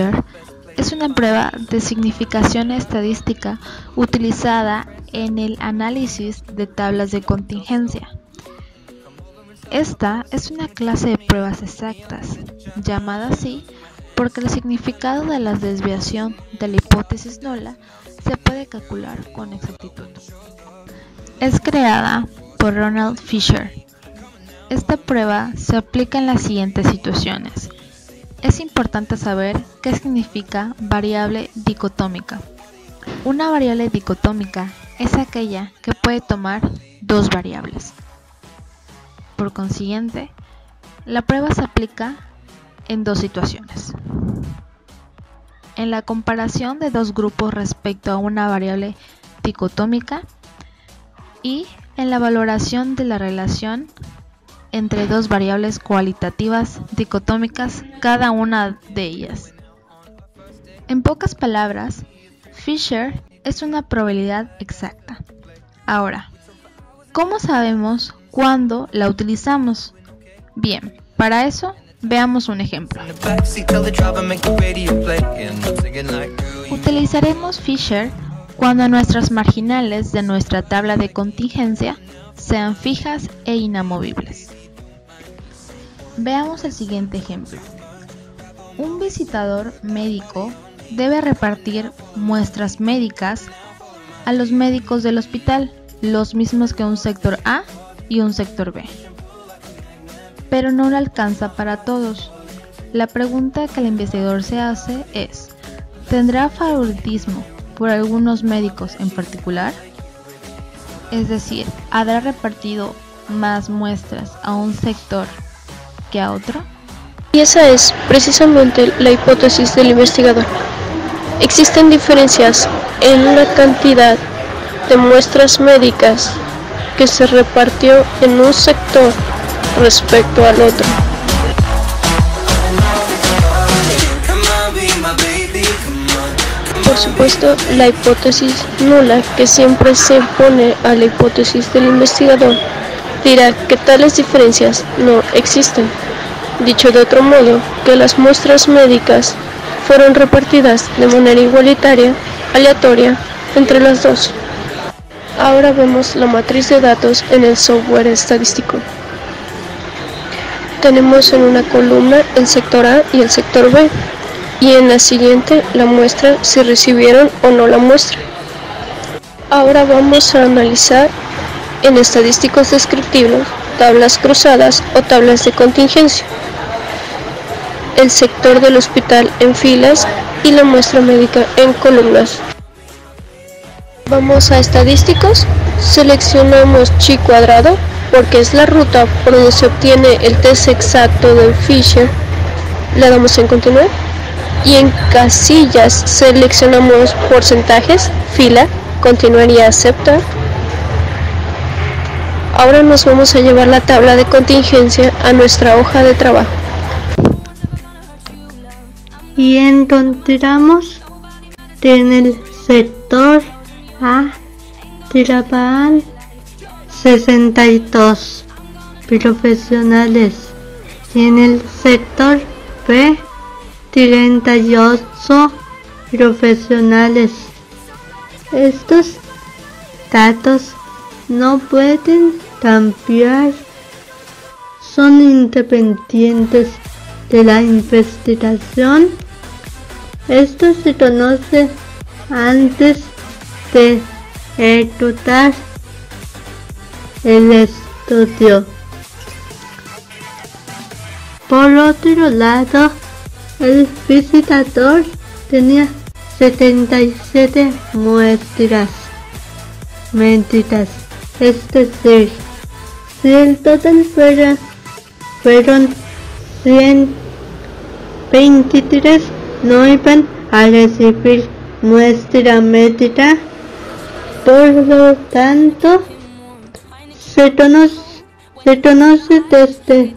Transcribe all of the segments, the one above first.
Fisher es una prueba de significación estadística utilizada en el análisis de tablas de contingencia. Esta es una clase de pruebas exactas, llamada así porque el significado de la desviación de la hipótesis nula se puede calcular con exactitud. Es creada por Ronald Fisher. Esta prueba se aplica en las siguientes situaciones. Es importante saber qué significa variable dicotómica. Una variable dicotómica es aquella que puede tomar dos variables. Por consiguiente, la prueba se aplica en dos situaciones. En la comparación de dos grupos respecto a una variable dicotómica y en la valoración de la relación entre dos variables cualitativas dicotómicas, cada una de ellas. En pocas palabras, Fisher es una probabilidad exacta. Ahora, ¿cómo sabemos cuándo la utilizamos? Bien, para eso veamos un ejemplo. Utilizaremos Fisher cuando nuestras marginales de nuestra tabla de contingencia sean fijas e inamovibles. Veamos el siguiente ejemplo. Un visitador médico debe repartir muestras médicas a los médicos del hospital, los mismos que un sector A y un sector B. Pero no le alcanza para todos. La pregunta que el investigador se hace es: ¿tendrá favoritismo por algunos médicos en particular? Es decir, ¿habrá repartido más muestras a un sector que a otro? Y esa es precisamente la hipótesis del investigador. Existen diferencias en la cantidad de muestras médicas que se repartió en un sector respecto al otro. Por supuesto, la hipótesis nula, que siempre se opone a la hipótesis del investigador, dirá que tales diferencias no existen. Dicho de otro modo, que las muestras médicas fueron repartidas de manera igualitaria, aleatoria, entre las dos. Ahora vemos la matriz de datos en el software estadístico. Tenemos en una columna el sector A y el sector B, y en la siguiente la muestra si recibieron o no la muestra. Ahora vamos a analizar en estadísticos descriptivos tablas cruzadas o tablas de contingencia, el sector del hospital en filas y la muestra médica en columnas. Vamos a estadísticos, seleccionamos chi cuadrado porque es la ruta por donde se obtiene el test exacto de Fisher, le damos en continuar y en casillas seleccionamos porcentajes, fila, continuar y aceptar. Ahora nos vamos a llevar la tabla de contingencia a nuestra hoja de trabajo. Y encontramos en el sector A trabajan 62 profesionales y en el sector B 38 profesionales. Estos datos no pueden cambiar, son independientes de la investigación. Esto se conoce antes de ejecutar el estudio. Por otro lado, el visitador tenía 77 muestras médicas, es decir, si el total fueron 123, no iban a recibir muestra médica. Por lo tanto, se conoce desde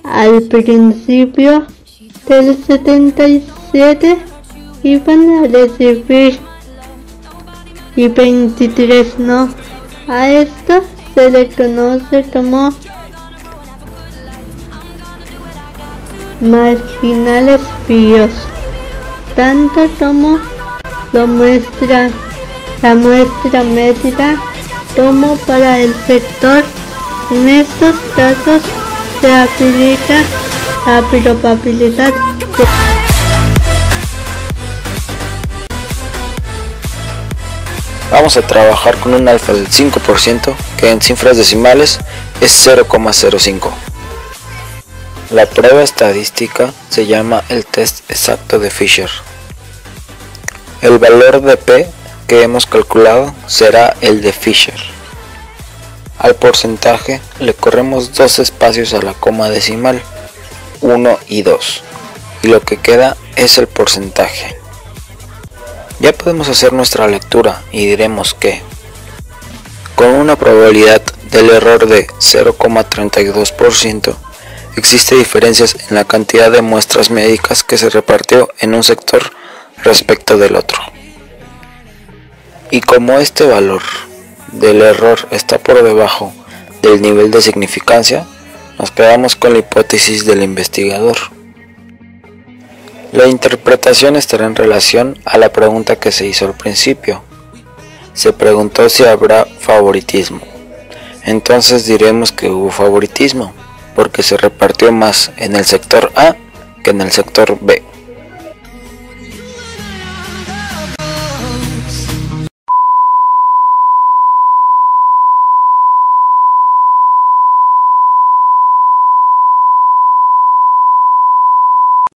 al principio del 77 iban a recibir y 23 no. A esto se le conoce como marginales fríos. tanto como lo muestra la muestra medida tomo para el sector. En estos casos se aplica la probabilidad de Vamos a trabajar con un alfa del 5% que en cifras decimales es 0,05. La prueba estadística se llama el test exacto de Fisher. El valor de P que hemos calculado será el de Fisher. Al porcentaje le corremos 2 espacios a la coma decimal, 1 y 2, y lo que queda es el porcentaje. Ya podemos hacer nuestra lectura y diremos que, con una probabilidad del error de 0,32%, existe diferencias en la cantidad de muestras médicas que se repartió en un sector respecto del otro. Y como este valor del error está por debajo del nivel de significancia, nos quedamos con la hipótesis del investigador. La interpretación estará en relación a la pregunta que se hizo al principio. Se preguntó si habrá favoritismo. Entonces diremos que hubo favoritismo, porque se repartió más en el sector A que en el sector B.